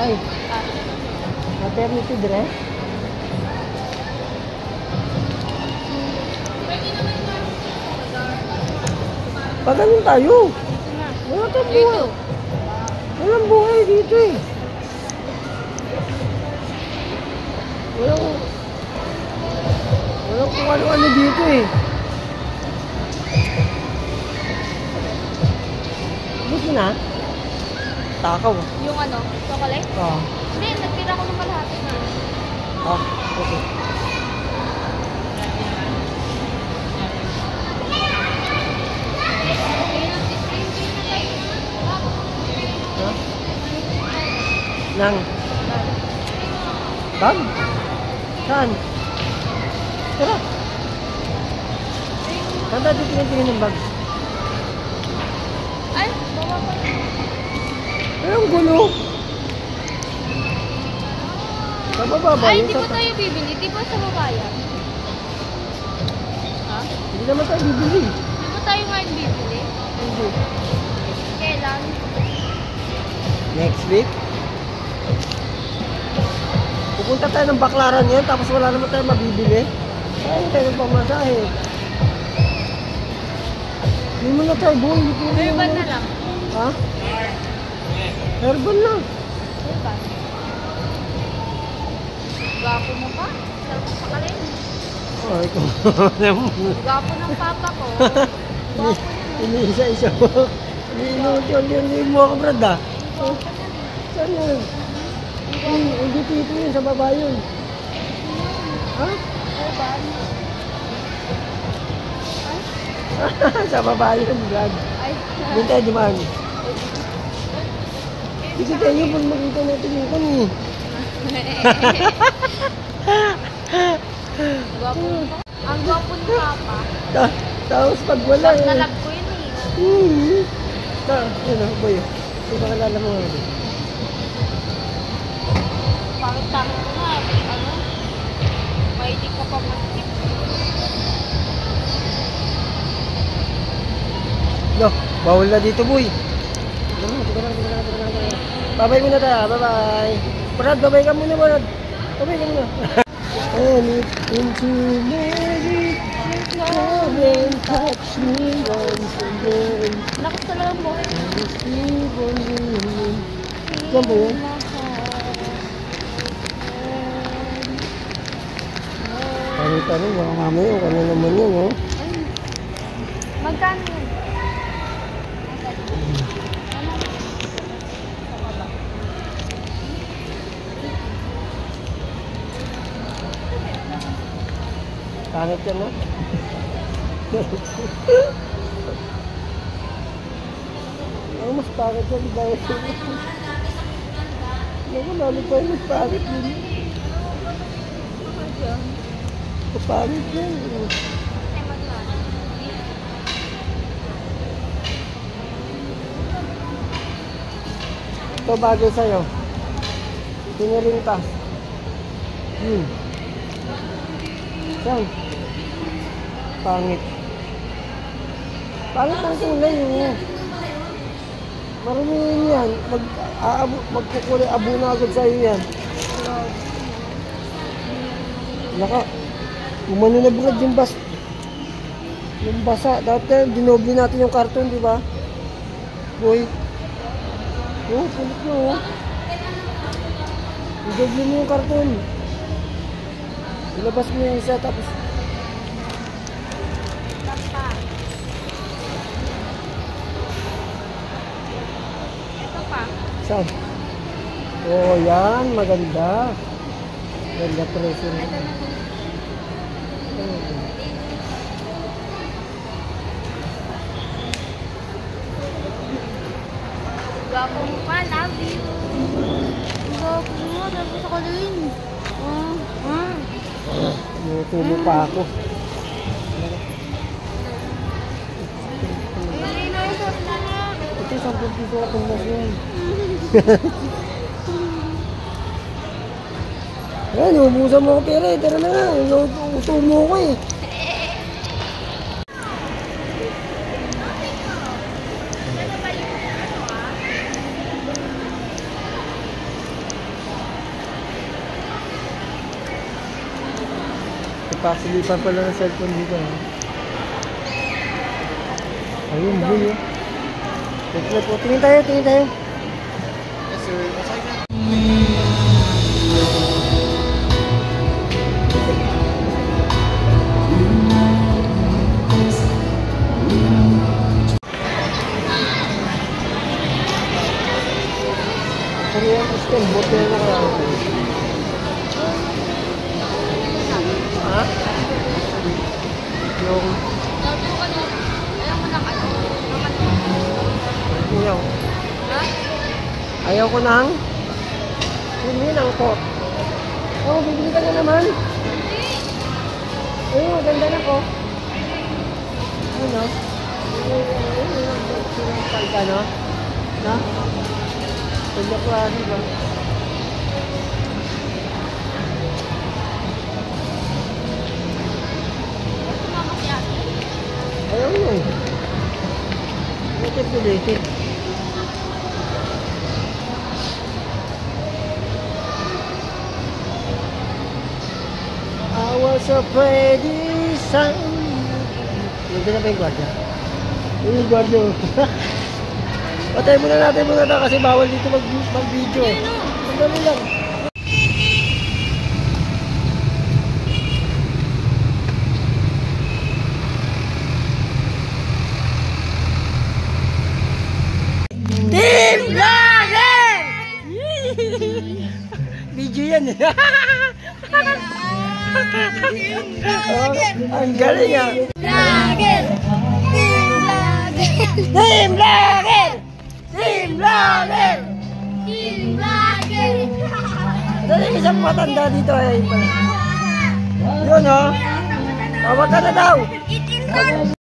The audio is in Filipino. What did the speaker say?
Ay, maternity dress? Pag ganun tayo. Wala kang buhay. Walang buhay dito eh. Walang kung ano-ano dito eh. Gusto na? Takaw. Yung ano, chocolate? Oo. Hindi, nagtira ko ng kalahati na. Ah, okay. Huh? Nang? Bag? Saan? Tara. Saan tayo tingin ng bag? Ay, bawa pa. Ay, ang gulo. Sa baba ba? Ay, di ba tayo bibili? Di ba sa baba yan? Ha? Hindi naman tayo bibili. Di ba tayo ngayon bibili? Hindi. Kailan? Next week? Pupunta tayo ng Baklaran yan, tapos wala naman tayo mabibili. Ay, tayo ng pamasahe. Hindi mo na tayo buhay. Herbal na lang. Ha? Herbal na. Herbal. Gwapo mo pa? Sarap sa kalin. Oh, ikaw. Gwapo ng papa ko. Gwapo naman. Iniisa-isa mo. Iniinunti-unti mo ako, Brad, ah. Saan yun? Hindi tito yun, sa baba yun. Ha? Herbal. Sa baba yun, Brad. Ay, Doon tayo dumaan. Hindi tayo pag makita natin yung kami. gwapo mo pa? Ang gwapo ng papa. Tapos pag wala Love eh. na love ko yun eh. Yun o, boy. Hindi ba kalala mo? Pangit-pangit ko nga. Ano? Mahilig ka pa mag-tip. No, bawal na dito, boy. Babay muna tayo. Bye-bye. Brad, babay ka muna, Brad. Babay ka muna. Anything to maybe come and touch me once again. Lakas talaga mo. Saan ba yun? Tanong, baka mamaya kung ano naman yun, oh. Magkano yun? Pangit yan, no? Ano mas pangit yan, dahil naku, lalo pa yung mas pangit yun. Pangit yan. Ito bagay sa'yo. Pinirintas. Saan? Pangit. Pangit ang kulay yun. Maramihin yan. Magkukulay abo na agad sa'yo yan. Naka. Umano na bugad yung basa. Dati dinoble natin yung karton, di ba? Boy. Oh, pulit na oh. Dinoble mo yung karton. Ilabas mo yung isa tapos Ito pa. saan? Oh, yan. Maganda. Ganda presyo. Gwapo mo pa. Love you. Gwapo mo. Love sa kalin. Tulo pa ako. Ito, 10 piso akong masyon. Ayan, ubusan mo ako pera eh. Tara na nga. Uto mo ko eh. Pasilipan pala ng cellphone dito. Ayun, blue yun. Wait lang po. Tingin tayo, tingin tayo. Yes, sir. Masaya na. Korean stem, bote na kaya. Ha? Yung Ayaw mo lang ano? ayaw. Ha? Ayaw ko nang yun ang ko. Oh, bibili ka na naman. Ayun, maganda na ko. Ano? Palka, no? Na? Pagka ko, ano ba? Sumama si ate. Ayaw mo eh. Natin. I was afraid isang... Nandiyan na ba yung gwardiya? Yung gwardiya. Patay muna natin ito kasi bawal dito mag-video. Sandali lang. Team Vlogger! Video yan eh. Oh, ang galing ah. Vlogger! Team Vlogger! Team Vlogger! Team Vlogger! Dali isang matanda dito ay pala. Yun oh. Tawag ka na daw. Itin